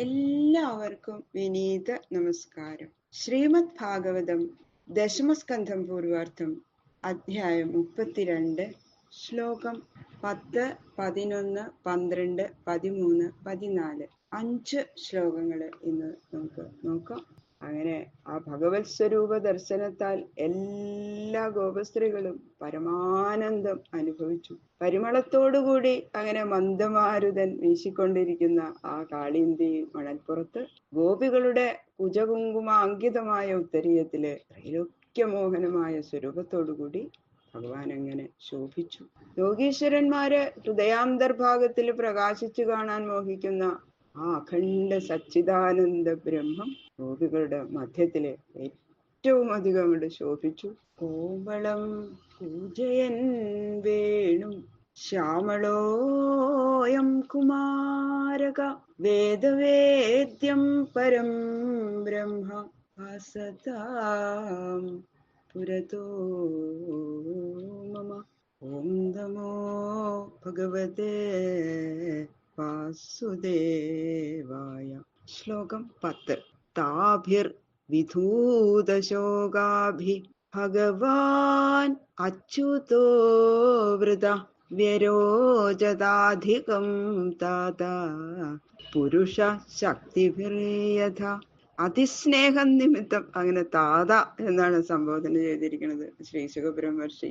എല്ലാവർക്കും വിനീത നമസ്കാരം. ശ്രീമദ് ഭാഗവതം ദശമസ്കന്ധം പൂർവാർത്ഥം അധ്യായം 32 ശ്ലോകം 10, 11, 12, 13, 14 5 ശ്ലോകങ്ങൾ ഇന്ന് നമുക്ക് നോക്കാം. അങ്ങനെ ആ ഭഗവത് സ്വരൂപ ദർശനത്താൽ എല്ലാ ഗോപസ്ത്രീകളും പരമാനന്ദം അനുഭവിച്ചു. പരിമളത്തോടുകൂടി അങ്ങനെ മന്ദമാരുതൻ വീശിക്കൊണ്ടിരിക്കുന്ന ആ കാളിന്തി മണൽപ്പുറത്ത് ഗോപികളുടെ കുജകുങ്കുമ അങ്കിതമായ ഉത്തരീയത്തിലെ ത്രൈലോക്യമോഹനമായ സ്വരൂപത്തോടുകൂടി ഭഗവാൻ അങ്ങനെ ശോഭിച്ചു. യോഗീശ്വരന്മാര് ഹൃദയാന്തർഭാഗത്തിൽ പ്രകാശിച്ചു കാണാൻ മോഹിക്കുന്ന ആ അഖണ്ഡ സച്ചിദാനന്ദ ബ്രഹ്മം ഗോപികളുടെ മധ്യത്തിലെ ഏറ്റവും അധികം അവിടെ ശോഭിച്ചു. കോമളം പൂജയൻ വേണു ശ്യാമളോയം കുമാരക വേദവേദ്യം പരം ബ്രഹ്മ ഭാസതാം പുരതോ മമ. ഓം നമോ ഭഗവതേ വാസുദേവായ. ശ്ലോകം 10. താഭിർ വിധൂതശോകാഭി ഭഗവാൻ അച്യുതോ വൃത വ്യരോചതാധികം താതാ പുരുഷ ശക്തിഭിർയഥ. അതിസ്നേഹം നിമിത്തം അങ്ങനെ താത എന്നാണ് സംബോധന ചെയ്തിരിക്കുന്നത് ശ്രീ ശുകബ്രഹ്മർഷി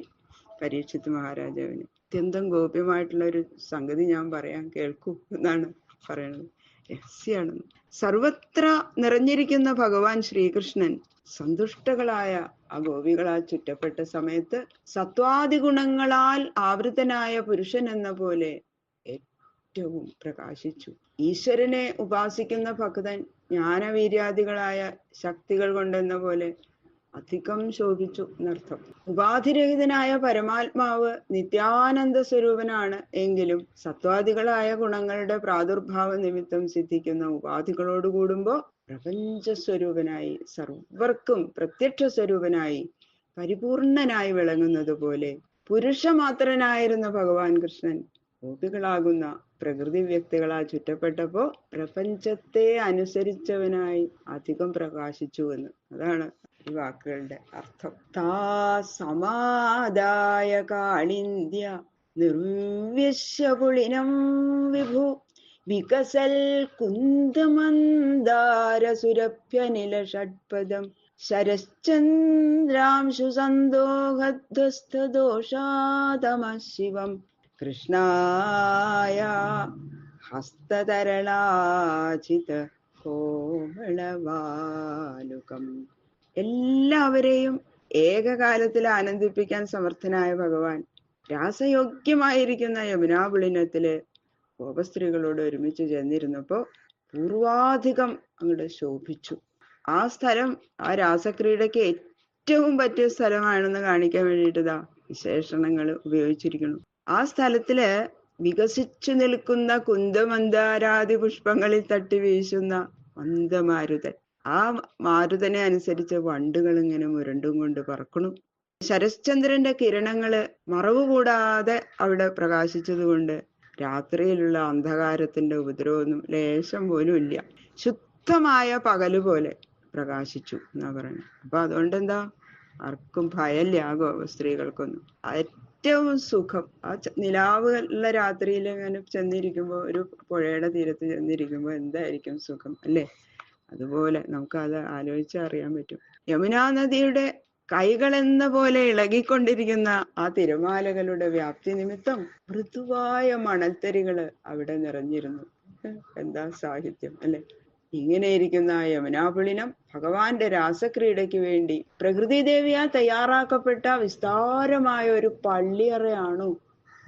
പരീക്ഷിത് മഹാരാജാവിന്. അത്യന്തം ഗോപ്യമായിട്ടുള്ള ഒരു സംഗതി ഞാൻ പറയാൻ കേൾക്കൂ എന്നാണ് പറയണത്. രഹസ്യാണെന്ന്. സർവത്ര നിറഞ്ഞിരിക്കുന്ന ഭഗവാൻ ശ്രീകൃഷ്ണൻ സന്തുഷ്ടകളായ ആ ഗോപികളാൽ ചുറ്റപ്പെട്ട സമയത്ത് സത്വാദി ഗുണങ്ങളാൽ ആവൃതനായ പുരുഷൻ എന്ന പോലെ ഏറ്റവും പ്രകാശിച്ചു. ഈശ്വരനെ ഉപാസിക്കുന്ന ഭക്തൻ ജ്ഞാനവീര്യാദികളായ ശക്തികൾ കൊണ്ടെന്ന പോലെ അധികം ശോഭിച്ചു എന്നർത്ഥം. ഉപാധിരഹിതനായ പരമാത്മാവ് നിത്യാനന്ദ സ്വരൂപനാണ് എങ്കിലും സത്വാദികളായ ഗുണങ്ങളുടെ പ്രാദുർഭാവ നിമിത്തം സിദ്ധിക്കുന്ന ഉപാധികളോട് കൂടുമ്പോ പ്രപഞ്ച സ്വരൂപനായി സർവർക്കും പ്രത്യക്ഷ സ്വരൂപനായി പരിപൂർണനായി വിളങ്ങുന്നത് പോലെ പുരുഷമാത്രനായിരുന്ന ഭഗവാൻ കൃഷ്ണൻ ഗോപികളാകുന്ന പ്രകൃതി വ്യക്തികളാൽ ചുറ്റപ്പെട്ടപ്പോ പ്രപഞ്ചത്തെ അനുസരിച്ചവനായി അധികം പ്രകാശിച്ചു എന്ന്. അതാണ് ഈ വാക്കുകളുടെ അർത്ഥം. താ സമാദായ കാളിന്ത്യ നിർവ്യശ്യപുളിനം വിഭു വികസൽ കുന്ദമന്ദാരസുരഭ്യനില ഷഡ്പദം ശരശ്ചന്ദ്രാംശു സന്തോഹധ്വസ്തദോഷാതമ ശിവം കൃഷ്ണായ ഹസ്തതരളാചിത കോമളവാലുകം. എല്ലാവരെയും ഏകകാലത്തിൽ ആനന്ദിപ്പിക്കാൻ സമർത്ഥനായ ഭഗവാൻ രാസയോഗ്യമായിരിക്കുന്ന യമുനാപുളിനത്തില് ഗോപസ്ത്രീകളോട് ഒരുമിച്ച് ചെന്നിരുന്നപ്പോ പൂർവാധികം അങ്ങോട്ട് ശോഭിച്ചു. ആ സ്ഥലം ആ രാസക്രീഡയ്ക്ക് ഏറ്റവും പറ്റിയ സ്ഥലമാണെന്ന് കാണിക്കാൻ വേണ്ടിയിട്ടതാ വിശേഷണങ്ങൾ ഉപയോഗിച്ചിരിക്കുന്നു. ആ സ്ഥലത്തില് വികസിച്ചു നിൽക്കുന്ന കുന്തമന്ദാരാദി പുഷ്പങ്ങളിൽ തട്ടി വീശുന്ന മന്ദമാരുതൻ. ആ മാരുതനെ അനുസരിച്ച് വണ്ടുകൾ ഇങ്ങനെ മുരണ്ടും കൊണ്ട് പറക്കണു. ശരശ്ചന്ദ്രന്റെ കിരണങ്ങള് മറവ് കൂടാതെ അവിടെ പ്രകാശിച്ചത് കൊണ്ട് രാത്രിയിലുള്ള അന്ധകാരത്തിന്റെ ഉപദ്രവമൊന്നും ലേശം പോലും ഇല്ല. ശുദ്ധമായ പകല് പോലെ പ്രകാശിച്ചു എന്നാ പറയുന്നത്. അപ്പൊ അതുകൊണ്ട് എന്താ, ആർക്കും ഭയമില്ല ആ സ്ത്രീകൾക്കൊന്നും. ഏറ്റവും സുഖം ആ നിലാവ് ഉള്ള രാത്രിയിൽ ഇങ്ങനെ ചെന്നിരിക്കുമ്പോ, ഒരു പുഴയുടെ തീരത്ത് ചെന്നിരിക്കുമ്പോ എന്തായിരിക്കും സുഖം അല്ലേ? അതുപോലെ നമുക്കത് ആലോചിച്ച് അറിയാൻ പറ്റും. യമുനാ നദിയുടെ കൈകളെന്ന പോലെ ഇളകിക്കൊണ്ടിരിക്കുന്ന ആ തിരമാലകളുടെ വ്യാപ്തി നിമിത്തം മൃദുവായ മണൽത്തരികള് അവിടെ നിറഞ്ഞിരുന്നു. എന്താ സാഹിത്യം അല്ലെ? ഇങ്ങനെ ഇരിക്കുന്ന ആ യമുനാപുളിനം ഭഗവാന്റെ രാസക്രീഡയ്ക്ക് വേണ്ടി പ്രകൃതി ദേവിയാൽ തയ്യാറാക്കപ്പെട്ട വിസ്താരമായ ഒരു പള്ളിയറയാണോ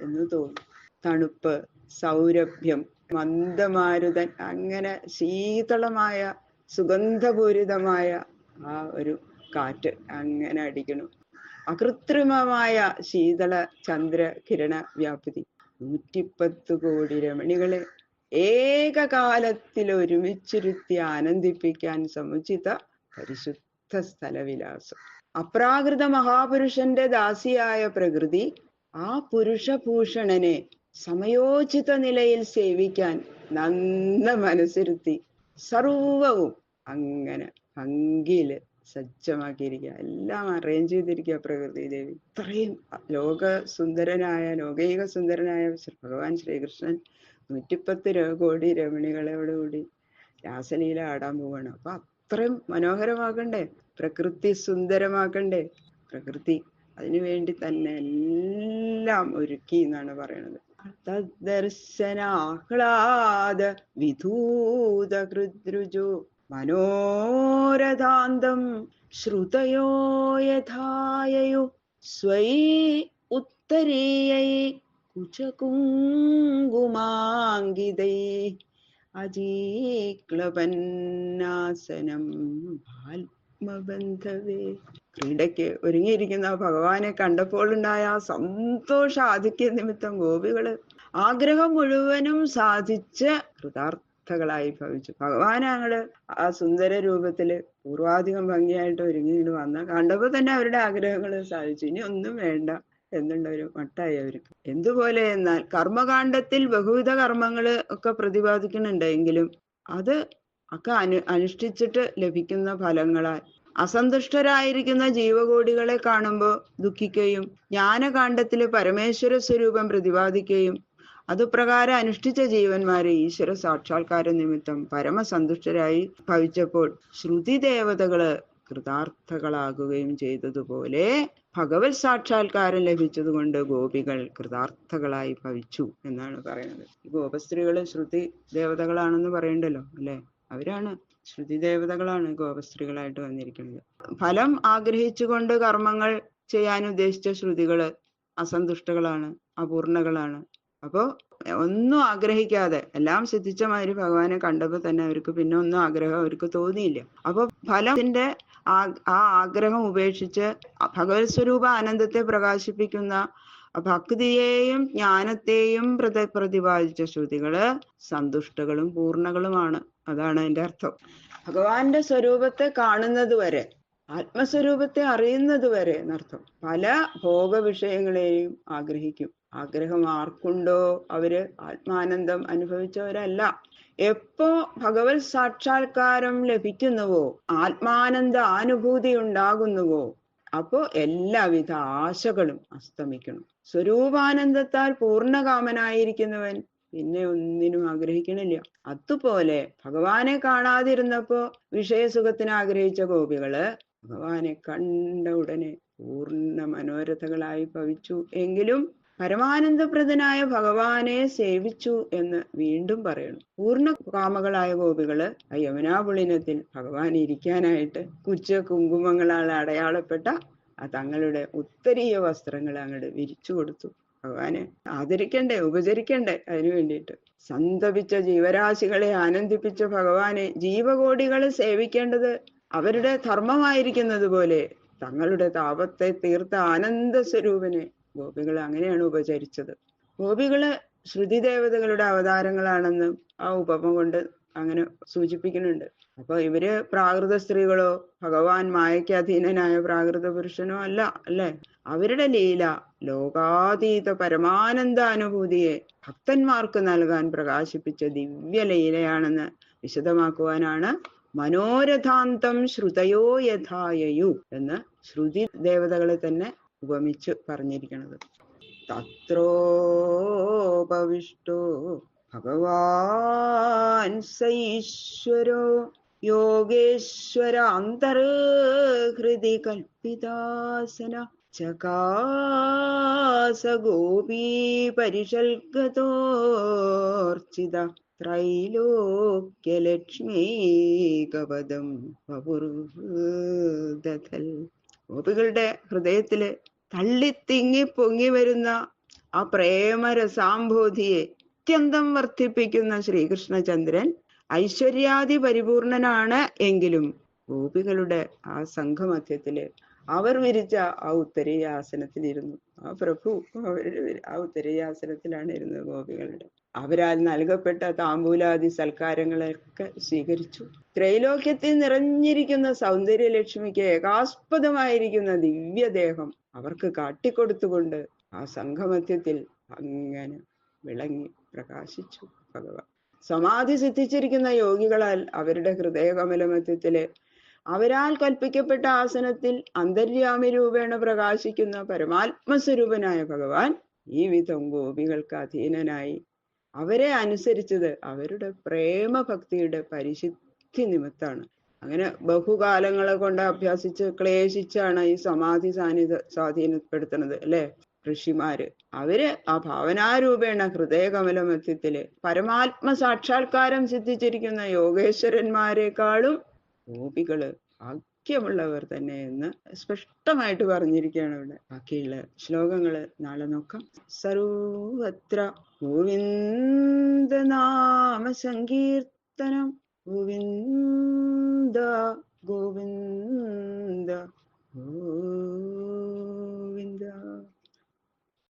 എന്ന് തോന്നും. തണുപ്പ്, സൗരഭ്യം, മന്ദമാരുതൻ, അങ്ങനെ ശീതളമായ സുഗന്ധപൂരിതമായ ആ ഒരു കാറ്റ് അങ്ങനെ അടിക്കണു. അകൃത്രിമമായ ശീതള ചന്ദ്ര കിരണ വ്യാപ്തി. 110 കോടി രമണികളെ ഏകകാലത്തിൽ ഒരുമിച്ചിരുത്തി ആനന്ദിപ്പിക്കാൻ സമുചിത പരിശുദ്ധ സ്ഥലവിലാസം. അപ്രാകൃത മഹാപുരുഷന്റെ ദാസിയായ പ്രകൃതി ആ പുരുഷഭൂഷണനെ സമയോചിത നിലയിൽ സേവിക്കാൻ നന്ന മനസ്സിരുത്തി സർവവും അങ്ങനെ ഭംഗിയില് സജ്ജമാക്കിയിരിക്കുക, എല്ലാം അറേഞ്ച് ചെയ്തിരിക്കുക പ്രകൃതി ദേവി. ഇത്രയും ലോകൈക സുന്ദരനായ ഭഗവാൻ ശ്രീകൃഷ്ണൻ 110 കോടി രമണികളോടുകൂടി രാസലീല ആടാൻ പോവാണ്. അപ്പൊ അത്രയും മനോഹരമാക്കണ്ടേ, പ്രകൃതി സുന്ദരമാക്കണ്ടേ. പ്രകൃതി അതിനു വേണ്ടി തന്നെ എല്ലാം ഒരുക്കി എന്നാണ് പറയണത്. തദ്ദർശനാഹ്ലാദ വിധൂത ഹൃദ്രുജോ മനോരഥാന്തം ശ്രുതയോ യഥായയു സ്വൈ ഉത്തരീയൈ കുചകുങ്കുമാങ്കിതൈ അജീക്ലപന്നാസനം ആത്മബന്ധവേ. ക്രീഡയ്ക്ക് ഒരുങ്ങിയിരിക്കുന്ന ഭഗവാനെ കണ്ടപ്പോൾ ഉണ്ടായ ആ സന്തോഷ ആധിക്യ നിമിത്തം ഗോപികള് ആഗ്രഹം മുഴുവനും സാധിച്ച് കൃതാർത്ഥകളായി ഭവിച്ചു. ഭഗവാനെ അങ്ങട് ആ സുന്ദര രൂപത്തില് പൂർവാധികം ഭംഗിയായിട്ട് ഒരുങ്ങിയിട്ട് വന്ന കണ്ടപ്പോ തന്നെ അവരുടെ ആഗ്രഹങ്ങൾ സാധിച്ചു. ഇനി ഒന്നും വേണ്ട എന്നുള്ള ഒരു മട്ടായി അവർക്ക്. എന്തുപോലെ എന്നാൽ കർമ്മകാണ്ഡത്തിൽ ബഹുവിധ കർമ്മങ്ങള് ഒക്കെ പ്രതിപാദിക്കുന്നുണ്ടെങ്കിലും അത് ഒക്കെ അനുഷ്ഠിച്ചിട്ട് ലഭിക്കുന്ന ഫലങ്ങളാൽ അസന്തുഷ്ടരായിരിക്കുന്ന ജീവകോടികളെ കാണുമ്പോൾ ദുഃഖിക്കുകയും ജ്ഞാനകാണ്ഡത്തില് പരമേശ്വര സ്വരൂപം പ്രതിപാദിക്കുകയും അതുപ്രകാരം അനുഷ്ഠിച്ച ജീവന്മാരെ ഈശ്വര സാക്ഷാത്കാര നിമിത്തം പരമസന്തുഷ്ടരായി ഭവിച്ചപ്പോൾ ശ്രുതി ദേവതകള് കൃതാർത്ഥകളാകുകയും ചെയ്തതുപോലെ ഭഗവത് സാക്ഷാത്കാരം ലഭിച്ചതുകൊണ്ട് ഗോപികൾ കൃതാർത്ഥകളായി ഭവിച്ചു എന്നാണ് പറയുന്നത്. ഈ ഗോപസ്ത്രീകള് ശ്രുതി ദേവതകളാണെന്ന് പറയണ്ടല്ലോ അല്ലെ, അവരാണ് ശ്രുതി ദേവതകളാണ് ഗോപസ്ത്രീകളായിട്ട് വന്നിരിക്കുന്നത്. ഫലം ആഗ്രഹിച്ചുകൊണ്ട് കർമ്മങ്ങൾ ചെയ്യാൻ ഉദ്ദേശിച്ച ശ്രുതികള് അസന്തുഷ്ടകളാണ്, അപൂർണകളാണ്. അപ്പോ ഒന്നും ആഗ്രഹിക്കാതെ എല്ലാം സിദ്ധിച്ച മാതിരി ഭഗവാനെ കണ്ടപ്പോ തന്നെ അവർക്ക് പിന്നെ ഒന്നും ആഗ്രഹം അവർക്ക് തോന്നിയില്ല. അപ്പൊ ഫലത്തിന്റെ ആ ആഗ്രഹം ഉപേക്ഷിച്ച് ഭഗവത് സ്വരൂപ ആനന്ദത്തെ പ്രകാശിപ്പിക്കുന്ന ഭക്തിയെയും ജ്ഞാനത്തെയും പ്രതിപാദിച്ച ശ്രുതികള് സന്തുഷ്ടകളും പൂർണ്ണകളുമാണ്. അതാണ് അതിന്റെ അർത്ഥം. ഭഗവാന്റെ സ്വരൂപത്തെ കാണുന്നത് വരെ, ആത്മസ്വരൂപത്തെ അറിയുന്നത് വരെ എന്നർത്ഥം. പല ഭോഗ വിഷയങ്ങളെയും ആഗ്രഹിക്കും. ആഗ്രഹം ആർക്കുണ്ടോ അവര് ആത്മാനന്ദം അനുഭവിച്ചവരല്ല. എപ്പോ ഭഗവത് സാക്ഷാത്കാരം ലഭിക്കുന്നുവോ, ആത്മാനന്ദ അനുഭൂതി ഉണ്ടാകുന്നുവോ, അപ്പോ എല്ലാവിധ ആശകളും അസ്തമിക്കണം. സ്വരൂപാനന്ദത്താൽ പൂർണ്ണകാമനായിരിക്കുന്നവൻ പിന്നെ ഒന്നിനും ആഗ്രഹിക്കണില്ല. അതുപോലെ ഭഗവാനെ കാണാതിരുന്നപ്പോ വിഷയസുഖത്തിന് ആഗ്രഹിച്ച ഗോപികള് ഭഗവാനെ കണ്ട ഉടനെ പൂർണ്ണ മനോരഥകളായി ഭവിച്ചു. എങ്കിലും പരമാനന്ദപ്രദനായ ഭഗവാനെ സേവിച്ചു എന്ന് വീണ്ടും പറയണം. പൂർണ്ണ കാമകളായ ഗോപികള് യമുനാപുളിനത്തിൽ ഭഗവാൻ ഇരിക്കാനായിട്ട് കുങ്കുമങ്ങളാൽ അടയാളപ്പെട്ട ആ തങ്ങളുടെ ഉത്തരീയ വസ്ത്രങ്ങൾ അങ്ങോട്ട് വിരിച്ചു കൊടുത്തു. ഭഗവാനെ ആദരിക്കണ്ടേ, ഉപചരിക്കണ്ടേ. അതിനു വേണ്ടിയിട്ട് സന്തപിച്ച ജീവരാശികളെ ആനന്ദിപ്പിച്ച ഭഗവാനെ ജീവകോടികൾ സേവിക്കേണ്ടത് അവരുടെ ധർമ്മമായിരിക്കുന്നത് പോലെ തങ്ങളുടെ താപത്തെ തീർത്ത ആനന്ദ സ്വരൂപനെ ഗോപികൾ അങ്ങനെയാണ് ഉപചരിച്ചത്. ഗോപികള് ശ്രുതി ദേവതകളുടെ അവതാരങ്ങളാണെന്ന് ആ ഉപമ കൊണ്ട് അങ്ങനെ സൂചിപ്പിക്കുന്നുണ്ട്. അപ്പൊ ഇവര് പ്രാകൃത സ്ത്രീകളോ ഭഗവാൻ മായയ്ക്ക് അധീനനായ പ്രാകൃത പുരുഷനോ അല്ല, അല്ലെ? അവരുടെ ലീല ലോകാതീത പരമാനന്ദ അനുഭൂതിയെ ഭക്തന്മാർക്ക് നൽകാൻ പ്രകാശിപ്പിച്ച ദിവ്യ ലീലയാണെന്ന് വിശദമാക്കുവാനാണ് മനോരഥാന്തം ശ്രുതയോ യഥായയു എന്ന് ശ്രുതി ദേവതകളെ തന്നെ ഉപമിച്ച് പറഞ്ഞിരിക്കുന്നത്. തത്രോപവിഷ്ടോ ഭഗവാൻ സൈശ്വരോ യോഗേശ്വരാന്തർഹൃദി കൽപ്പിതാസന ചകാസ ഗോപീ പരിഷൽഗതോർച്ചിത ത്രൈലോക്യലക്ഷ്മീകപദം വപുർദധൽ. ഗോപികളുടെ ഹൃദയത്തില് തള്ളിത്തിങ്ങി പൊങ്ങി വരുന്ന ആ പ്രേമരസാംബോധിയെ അത്യന്തം വർദ്ധിപ്പിക്കുന്ന ശ്രീകൃഷ്ണചന്ദ്രൻ ഐശ്വര്യാദി പരിപൂർണനാണ്. എങ്കിലും ഗോപികളുടെ ആ സംഘമധ്യത്തില് അവർ വിരിച്ച ആ ഉത്തരീയാസനത്തിലിരുന്നു. ആ പ്രഭു അവരുടെ ആ ഉത്തരീയാസനത്തിലാണ് ഇരുന്നത് ഗോപികളുടെ. അവരാൽ നൽകപ്പെട്ട താമ്പൂലാദി സൽക്കാരങ്ങളൊക്കെ സ്വീകരിച്ചു. ത്രൈലോക്യത്തിൽ നിറഞ്ഞിരിക്കുന്ന സൗന്ദര്യലക്ഷ്മിക്ക് ഏകാസ്പദമായിരിക്കുന്ന ദിവ്യദേഹം അവർക്ക് കാട്ടിക്കൊടുത്തുകൊണ്ട് ആ സംഘമധ്യത്തിൽ അങ്ങനെ വിളങ്ങി പ്രകാശിച്ചു ഭഗവാൻ. സമാധി സിദ്ധിച്ചിരിക്കുന്ന യോഗികളാൽ അവരുടെ ഹൃദയകമലമധ്യത്തില് അവരാൽ കൽപ്പിക്കപ്പെട്ട ആസനത്തിൽ അന്തര്യാമി രൂപേണ പ്രകാശിക്കുന്ന പരമാത്മസ്വരൂപനായ ഭഗവാൻ ഈ വിധം ഗോപികൾക്ക് അധീനനായി അവരെ അനുസരിച്ചത് അവരുടെ പ്രേമഭക്തിയുടെ പരിശുദ്ധി നിമിത്താണ്. അങ്ങനെ ബഹുകാലങ്ങളെ കൊണ്ട് അഭ്യസിച്ച് ക്ലേശിച്ചാണ് ഈ സമാധി സ്വാധീനപ്പെടുത്തുന്നത് അല്ലെ ഋഷിമാര്. അവര് ആ ഭാവനാരൂപേണ ഹൃദയകമല മധ്യത്തില് പരമാത്മ സാക്ഷാത്കാരം സിദ്ധിച്ചിരിക്കുന്ന യോഗേശ്വരന്മാരെക്കാളും ഗോപികള് ഭാഗ്യമുള്ളവർ തന്നെ എന്ന് സ്പഷ്ടമായിട്ട് പറഞ്ഞിരിക്കുകയാണ് ഇവിടെ. ബാക്കിയുള്ള ശ്ലോകങ്ങള് നാളെ നോക്കാം. സർവത്ര ഗോവിന്ദ നാമ സങ്കീർത്തനം ഗോവിന്ദ. 的 govinda, govinda. 哦。